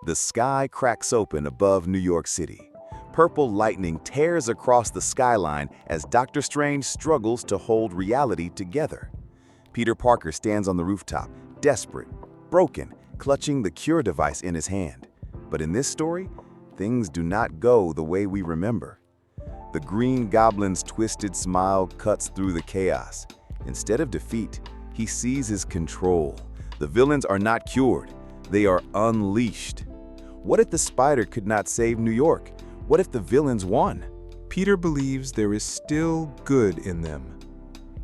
The sky cracks open above New York City. Purple lightning tears across the skyline as Doctor Strange struggles to hold reality together. Peter Parker stands on the rooftop, desperate, broken, clutching the cure device in his hand. But in this story, things do not go the way we remember. The Green Goblin's twisted smile cuts through the chaos. Instead of defeat, he seizes control. The villains are not cured, they are unleashed. What if the spider could not save New York? What if the villains won? Peter believes there is still good in them.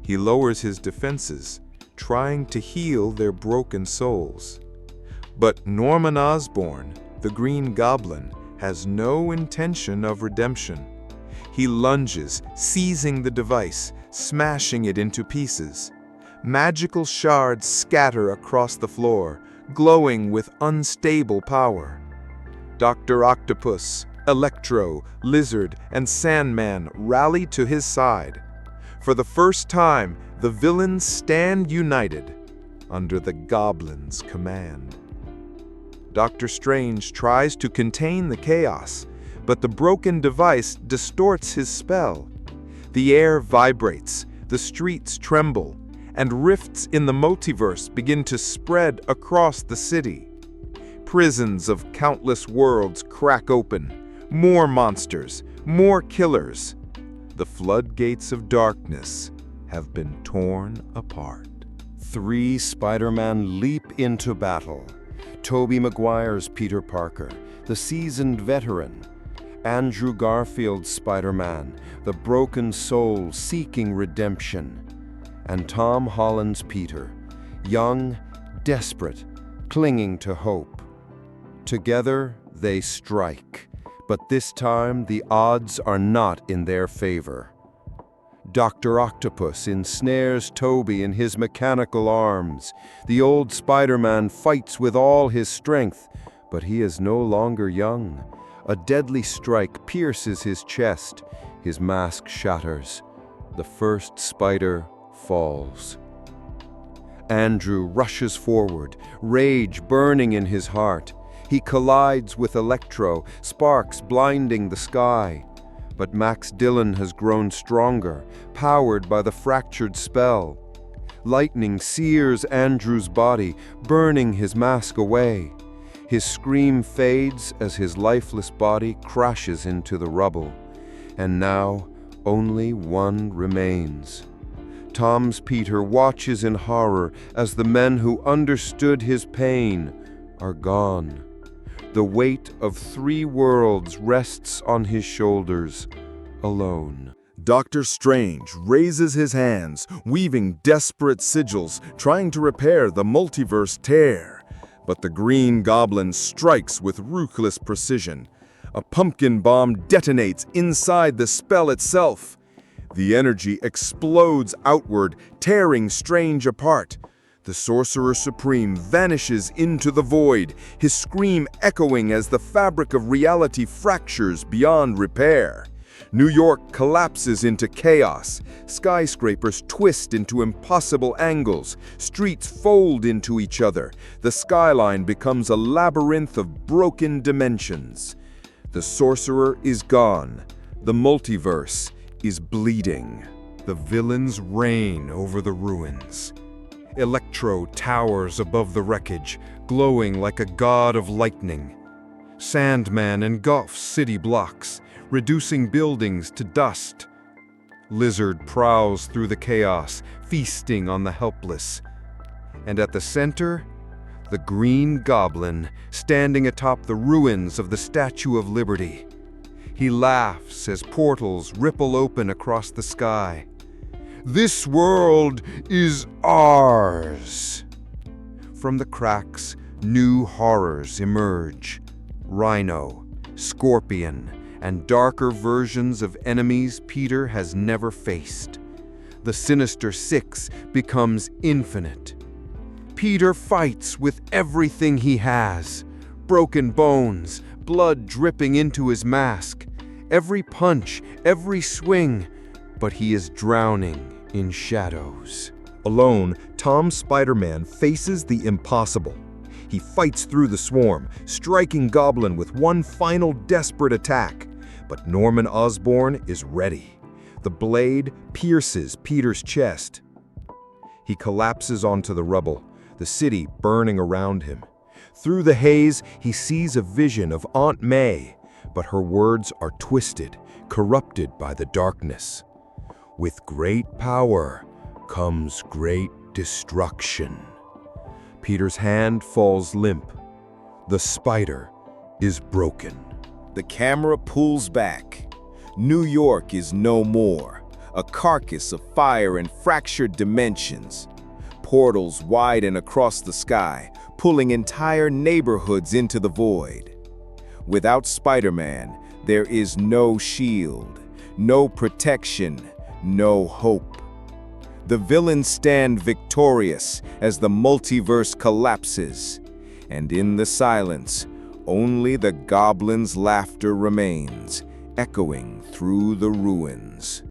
He lowers his defenses, trying to heal their broken souls. But Norman Osborn, the Green Goblin, has no intention of redemption. He lunges, seizing the device, smashing it into pieces. Magical shards scatter across the floor, glowing with unstable power. Dr. Octopus, Electro, Lizard, and Sandman rally to his side. For the first time, the villains stand united under the Goblin's command. Doctor Strange tries to contain the chaos, but the broken device distorts his spell. The air vibrates, the streets tremble, and rifts in the multiverse begin to spread across the city. Prisons of countless worlds crack open. More monsters, more killers. The floodgates of darkness have been torn apart. 3 Spider-Man leap into battle. Tobey Maguire's Peter Parker, the seasoned veteran. Andrew Garfield's Spider-Man, the broken soul seeking redemption. And Tom Holland's Peter, young, desperate, clinging to hope. Together, they strike. But this time, the odds are not in their favor. Dr. Octopus ensnares Tobey in his mechanical arms. The old Spider-Man fights with all his strength, but he is no longer young. A deadly strike pierces his chest. His mask shatters. The first spider falls. Andrew rushes forward, rage burning in his heart. He collides with Electro, sparks blinding the sky. But Max Dillon has grown stronger, powered by the fractured spell. Lightning sears Andrew's body, burning his mask away. His scream fades as his lifeless body crashes into the rubble. And now, only one remains. Tom's Peter watches in horror as the men who understood his pain are gone. The weight of 3 worlds rests on his shoulders, alone. Doctor Strange raises his hands, weaving desperate sigils, trying to repair the multiverse tear. But the Green Goblin strikes with ruthless precision. A pumpkin bomb detonates inside the spell itself. The energy explodes outward, tearing Strange apart. The Sorcerer Supreme vanishes into the void, his scream echoing as the fabric of reality fractures beyond repair. New York collapses into chaos. Skyscrapers twist into impossible angles. Streets fold into each other. The skyline becomes a labyrinth of broken dimensions. The Sorcerer is gone. The multiverse is bleeding. The villains reign over the ruins. Electro towers above the wreckage, glowing like a god of lightning. Sandman engulfs city blocks, reducing buildings to dust. Lizard prowls through the chaos, feasting on the helpless. And at the center, the Green Goblin, standing atop the ruins of the Statue of Liberty. He laughs as portals ripple open across the sky. This world is ours. From the cracks, new horrors emerge. Rhino, Scorpion, and darker versions of enemies Peter has never faced. The Sinister Six becomes infinite. Peter fights with everything he has. Broken bones, blood dripping into his mask. Every punch, every swing, but he is drowning in shadows. Alone, Tom Spider-Man faces the impossible. He fights through the swarm, striking Goblin with one final desperate attack. But Norman Osborn is ready. The blade pierces Peter's chest. He collapses onto the rubble, the city burning around him. Through the haze, he sees a vision of Aunt May, but her words are twisted, corrupted by the darkness. With great power comes great destruction. Peter's hand falls limp. The spider is broken. The camera pulls back. New York is no more, a carcass of fire and fractured dimensions. Portals widen across the sky, pulling entire neighborhoods into the void. Without Spider-Man, there is no shield, no protection, no hope. The villains stand victorious as the multiverse collapses, and in the silence, only the Goblin's laughter remains, echoing through the ruins.